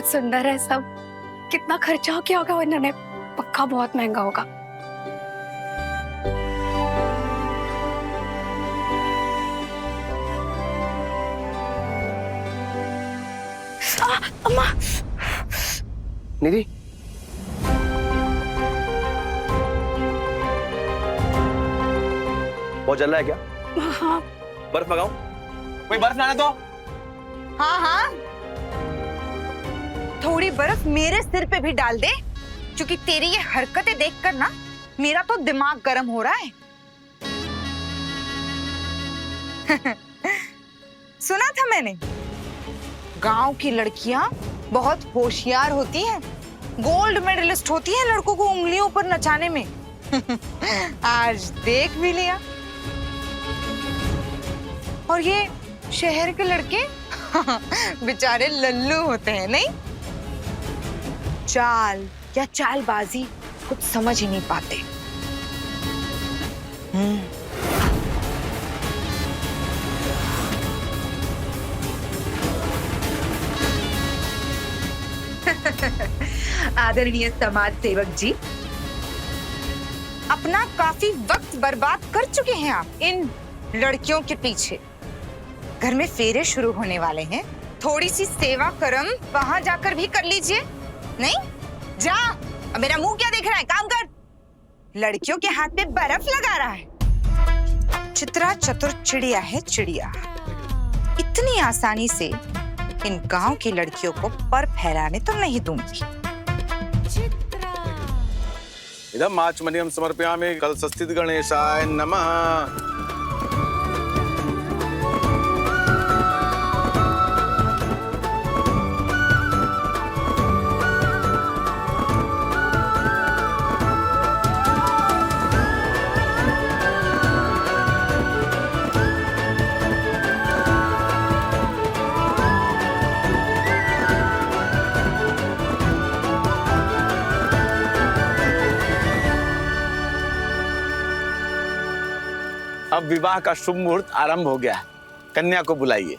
बहुत सुंदर है सब। कितना खर्चा किया होगा इन्होंने, पक्का बहुत महंगा होगा। अम्मा। निधि, बहुत जल रहा है क्या? हाँ। बर्फ मंगाऊं? कोई बर्फ लाना तो। हाँ हाँ, थोड़ी बर्फ मेरे सिर पे भी डाल दे, क्योंकि तेरी ये हरकतें देखकर ना मेरा तो दिमाग गर्म हो रहा है। सुना था मैंने, गांव की लड़कियां बहुत होशियार होती हैं, गोल्ड मेडलिस्ट होती हैं लड़कों को उंगलियों पर नचाने में। आज देख भी लिया। और ये शहर के लड़के बेचारे लल्लू होते हैं, नहीं? चाल या चालबाजी कुछ समझ ही नहीं पाते। आदरणीय समाज सेवक जी, अपना काफी वक्त बर्बाद कर चुके हैं आप इन लड़कियों के पीछे। घर में फेरे शुरू होने वाले हैं, थोड़ी सी सेवा कर्म वहां जाकर भी कर लीजिए। नहीं जा, अब मेरा मुंह क्या देख रहा है, काम कर। लड़कियों के हाथ में बर्फ लगा रहा है। चित्रा चतुर चिड़िया है चिड़िया, इतनी आसानी से इन गांव की लड़कियों को पर फहराने तो नहीं दूंगी। इदं आचमनीयं समर्पयामि कलशस्थित गणेशाय नमः। अब विवाह का शुभ मुहूर्त आरंभ हो गया है, कन्या को बुलाइए।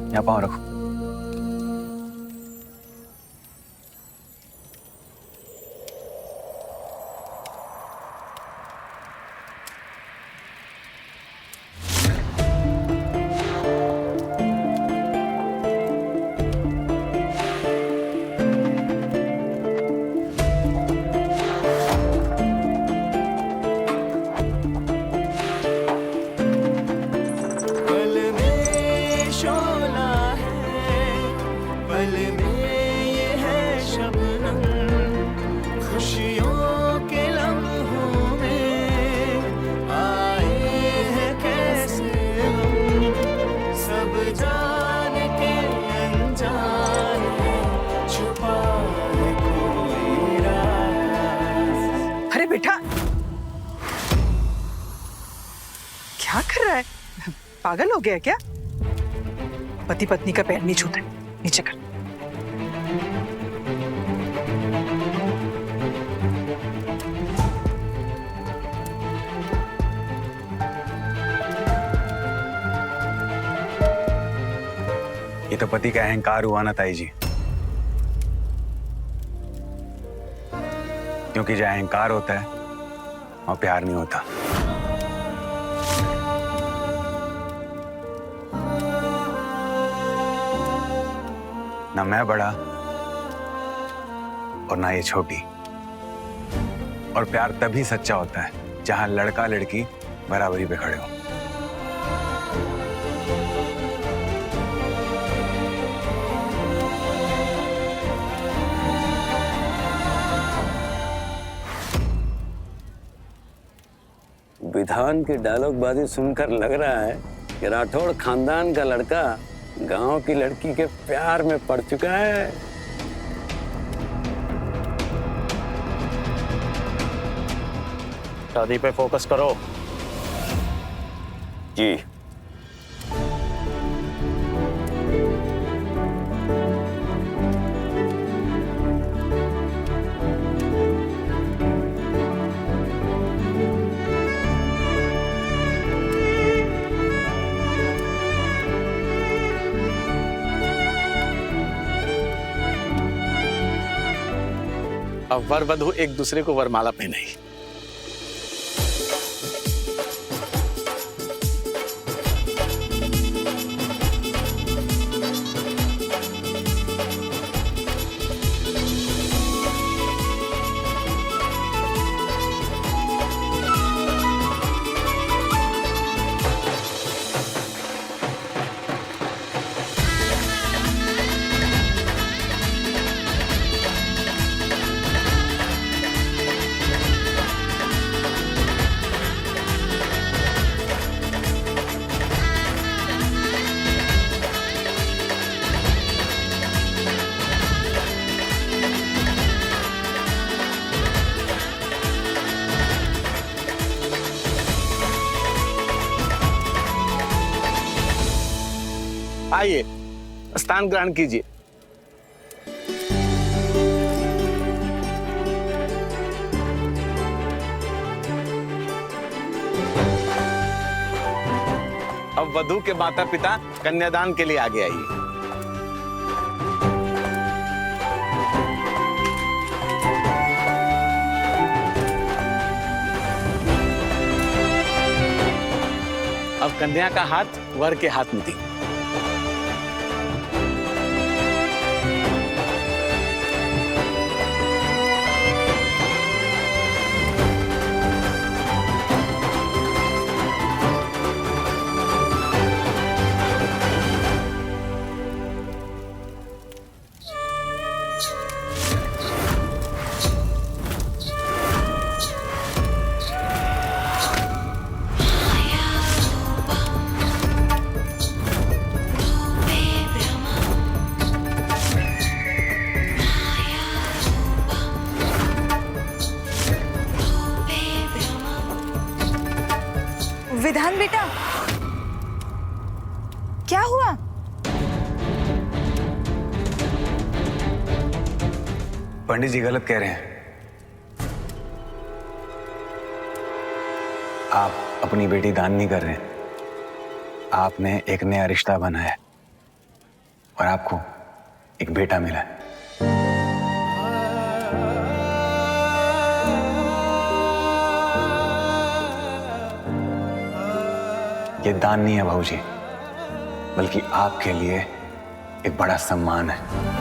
यहाँ पाँव रखो। पागल हो गया क्या? पति पत्नी का पैर नहीं छूते, नीचे कर। ये तो पति का अहंकार हुआ ना ताई जी, क्योंकि जो अहंकार होता है वो प्यार नहीं होता। ना मैं बड़ा और ना ये छोटी। और प्यार तभी सच्चा होता है जहां लड़का लड़की बराबरी पे खड़े हो। विधान की डायलॉगबाजी सुनकर लग रहा है कि राठौड़ खानदान का लड़का गांव की लड़की के प्यार में पड़ चुका है। शादी पे फोकस करो। जी। अब वर वधू एक दूसरे को वरमाला पहनाई। आइए स्थान ग्रहण कीजिए। अब वधू के माता पिता कन्यादान के लिए आगे आइए। अब कन्या का हाथ वर के हाथ में दी। विधान बेटा, क्या हुआ? पंडित जी गलत कह रहे हैं। आप अपनी बेटी दान नहीं कर रहे हैं, आपने एक नया रिश्ता बनाया है और आपको एक बेटा मिला है। ये दान नहीं है भाऊजी, बल्कि आपके लिए एक बड़ा सम्मान है।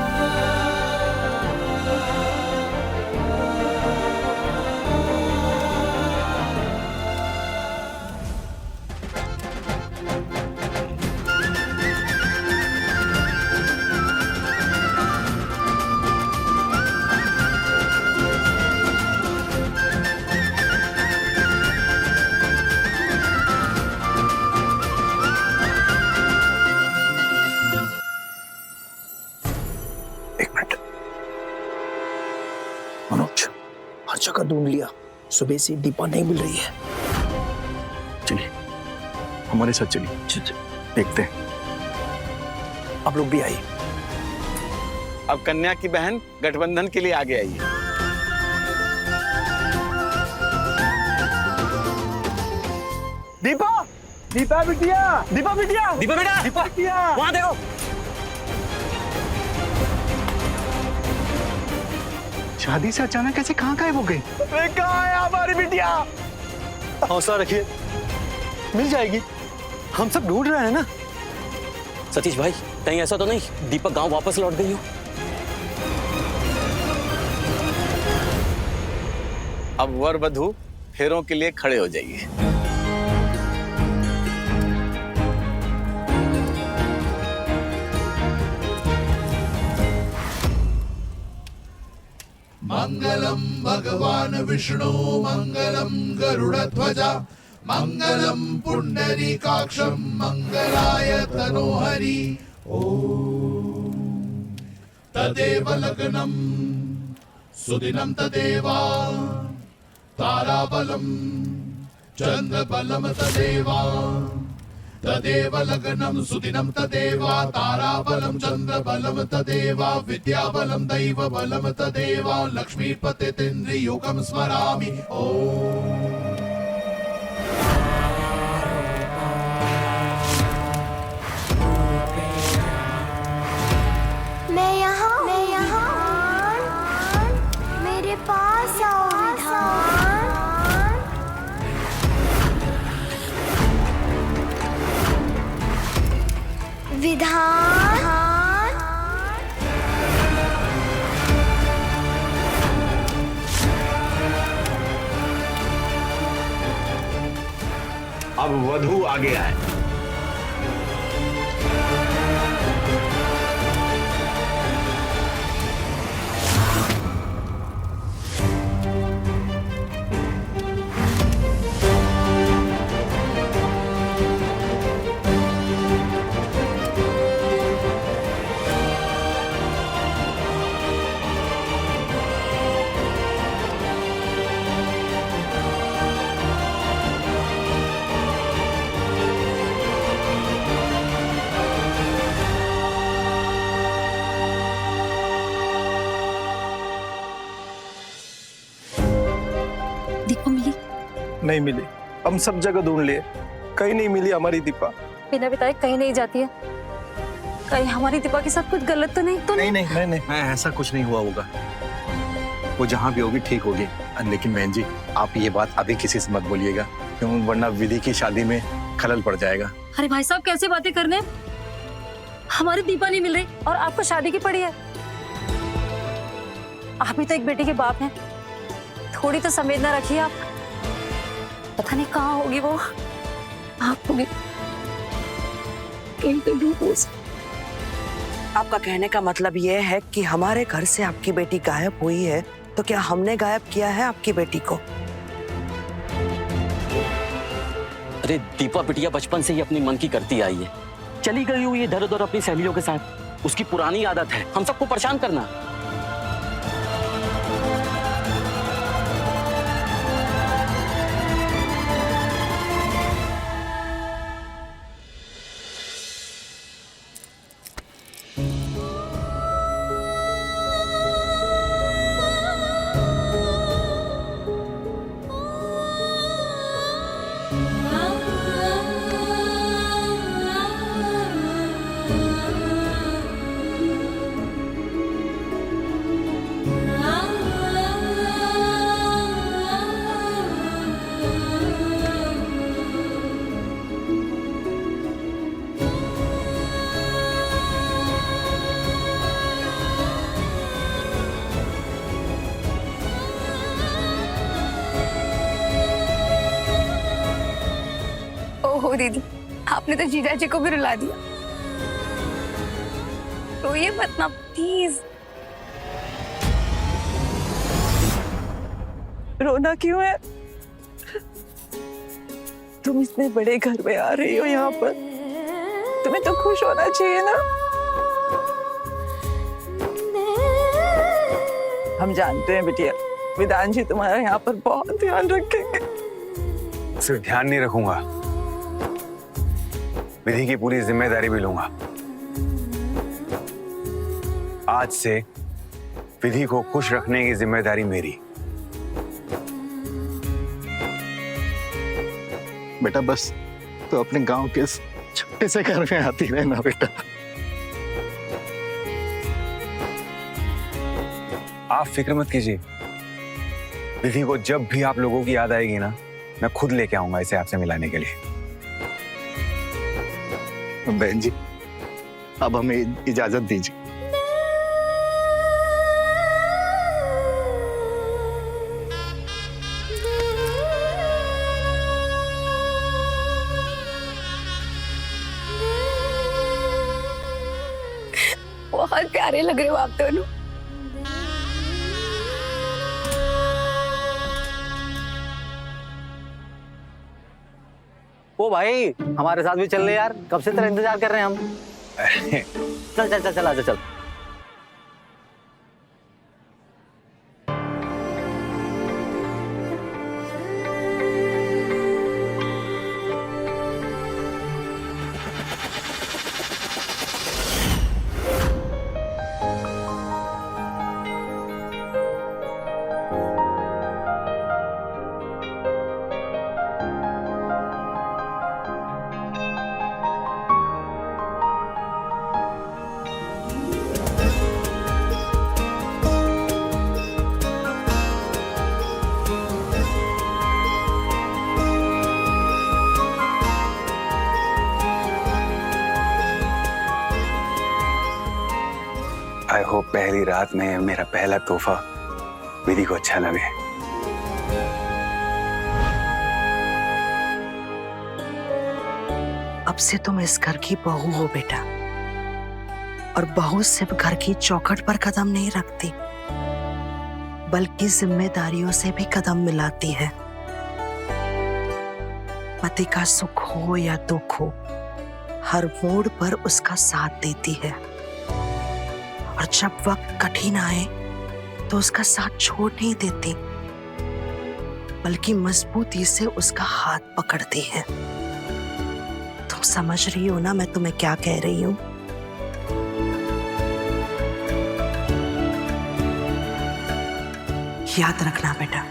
हर जगह ढूंढ लिया, सुबह से दीपा नहीं मिल रही है। चलिए हमारे साथ चलिए, देखते हैं। आप लोग भी आइए। अब कन्या की बहन गठबंधन के लिए आगे आई है। दीपा, दीपा बिटिया, दीपा बिटिया, दीपा बेटा, दीपा बिटिया, वहां देखो। शादी से अचानक कैसे कहाँ गायब हो गई? कहाँ है हमारी बिटिया? हौसला रखिए, मिल जाएगी। हम सब ढूंढ रहे हैं ना। सतीश भाई, कहीं ऐसा तो नहीं दीपक गांव वापस लौट गई हो? अब वर वधू फेरों के लिए खड़े हो जाइए। मंगलम भगवान विष्णु मंगलम गरुड़ध्वजा मंगलम पुंडरीकाक्षम मंगलाय तनोहरि। ओम तदेव लग्नम सुदिनं तदेवा ताराबलम चंद्रबलम तदेवा तदेव लग्नं सुदिनं तदेवा ताराबलं चंद्रबलं तदेवा विद्याबलं दैवबलं तदेवा लक्ष्मीपतिन्द्रियोगं स्मरामि। ओम मैं यहाँ मेरे पास आओ विधान। अब वधू आगे आए। दीपा मिली? नहीं मिली। हम सब जगह ढूंढ लिए, कहीं नहीं मिली हमारी दीपा। बिना बताए कहीं नहीं जाती है। कहीं हमारी दीपा के साथ कुछ गलत तो नहीं? नहीं। ऐसा कुछ नहीं हुआ होगा। वो जहाँ भी होगी ठीक होगी। लेकिन बहन जी, आप ये बात अभी किसी से मत बोलिएगा, क्यों वरना विधि की शादी में खलल पड़ जाएगा। अरे भाई साहब, कैसी बातें करने? हमारी दीपा नहीं मिल रही और आपको शादी की पड़ी है। आप भी तो एक बेटी के बाप हैं, थोड़ी तो संवेदना रखिए आप। पता नहीं कहाँ होगी वो। आप होगी कहीं तो ढूंढो उसे। आपका कहने का मतलब ये है कि हमारे घर से आपकी बेटी गायब हुई है, तो क्या हमने गायब किया है आपकी बेटी को? अरे दीपा बिटिया बचपन से ही अपनी मन की करती आई है। चली गई हुई इधर उधर अपनी सहेलियों के साथ। उसकी पुरानी आदत है हम सबको परेशान करना। ओहो दीदी, आपने तो जीजा जी को भी रुला दिया। तो ये मत ना प्लीज। रोना क्यों है? तुम इतने बड़े घर में आ रही हो यहाँ पर, तुम्हें तो खुश होना चाहिए ना। हम जानते हैं बिटिया, विधान जी तुम्हारा यहाँ पर बहुत ध्यान रखेंगे। सिर्फ ध्यान नहीं रखूंगा, विधि की पूरी जिम्मेदारी भी लूंगा। आज से विधि को खुश रखने की जिम्मेदारी मेरी। बेटा बस तो अपने गांव के इस छोटे से घर में आती रहना बेटा। आप फिक्र मत कीजिए, विधि को जब भी आप लोगों की याद आएगी ना, मैं खुद लेके आऊंगा इसे आपसे मिलाने के लिए। बहन जी अब हमें इजाजत दीजिए। बहुत प्यारे लग रहे हो आप दोनों। ओ भाई हमारे साथ भी चल ले यार, कब से तेरा इंतजार कर रहे हैं हम। चल चल चल चल आजा चल। आई होप पहली रात में मेरा पहला तोहफा विधि को अच्छा लगे। अब से तुम इस घर की बहू हो बेटा, और बहू सिर्फ घर की चौखट पर कदम नहीं रखती, बल्कि जिम्मेदारियों से भी कदम मिलाती है। पति का सुख हो या दुख हो, हर मोड़ पर उसका साथ देती है, और जब वक्त कठिन आए तो उसका साथ छोड़ नहीं देती, बल्कि मजबूती से उसका हाथ पकड़ती है। तुम समझ रही हो ना मैं तुम्हें क्या कह रही हूँ? याद रखना बेटा,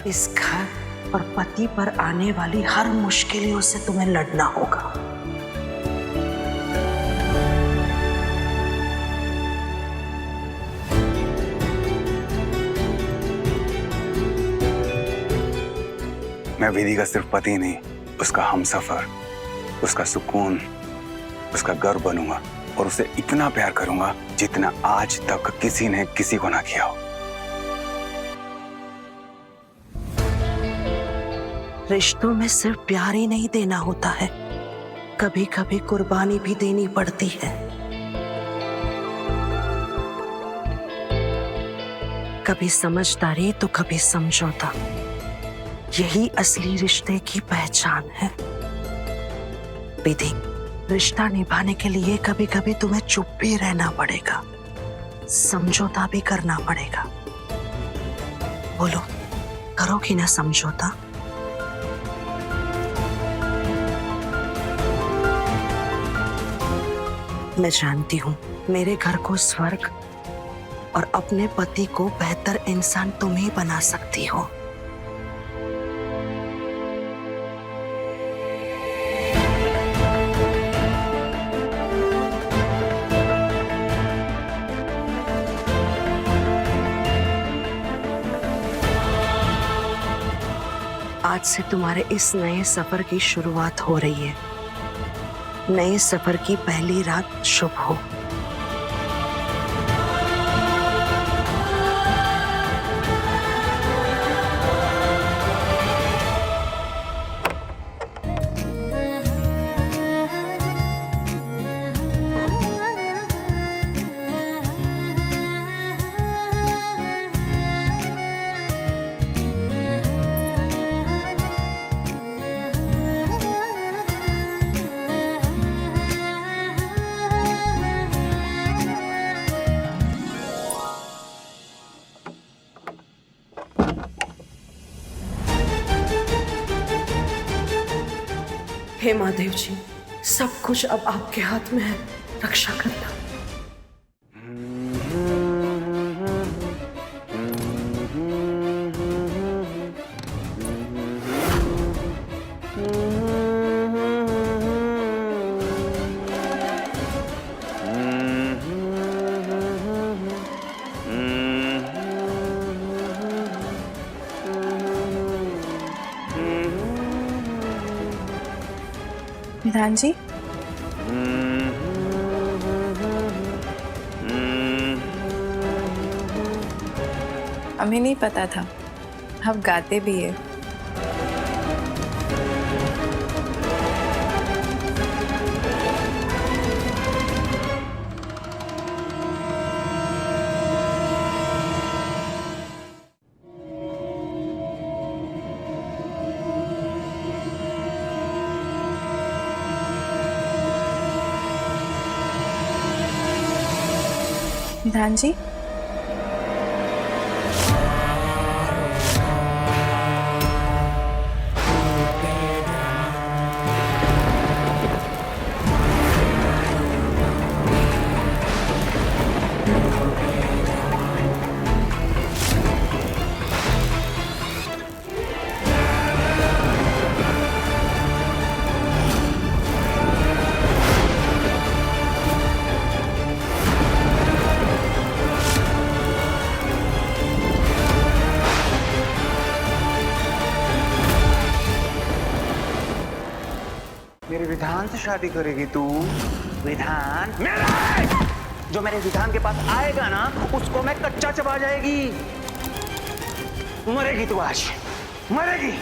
इस घर और पति पर आने वाली हर मुश्किलों से तुम्हें लड़ना होगा। मैं विधि का सिर्फ पति नहीं, उसका हमसफर, उसका सुकून, उसका गर्व बनूंगा, और उसे इतना प्यार करूंगा जितना आज तक किसी ने किसी को ना किया हो। रिश्तों में सिर्फ प्यार ही नहीं देना होता है, कभी कभी कुर्बानी भी देनी पड़ती है। कभी समझदारी तो कभी समझौता, यही असली रिश्ते की पहचान है। विधि, रिश्ता निभाने के लिए कभी कभी तुम्हें चुप भी रहना पड़ेगा, समझौता भी करना पड़ेगा। बोलो, करोगी ना समझौता? मैं जानती हूँ मेरे घर को स्वर्ग और अपने पति को बेहतर इंसान तुम ही बना सकती हो। आज से तुम्हारे इस नए सफर की शुरुआत हो रही है। नए सफर की पहली रात शुभ हो। हे महादेव जी, सब कुछ अब आपके हाथ में है, रक्षा करना। विधान जी, हमें नहीं पता था आप गाते भी है। विधान जी, मेरे विधान से शादी करेगी तू? विधान मेरा जो मेरे विधान के पास आएगा ना, उसको मैं कच्चा चबा जाएगी। मरेगी तू आज, मरेगी।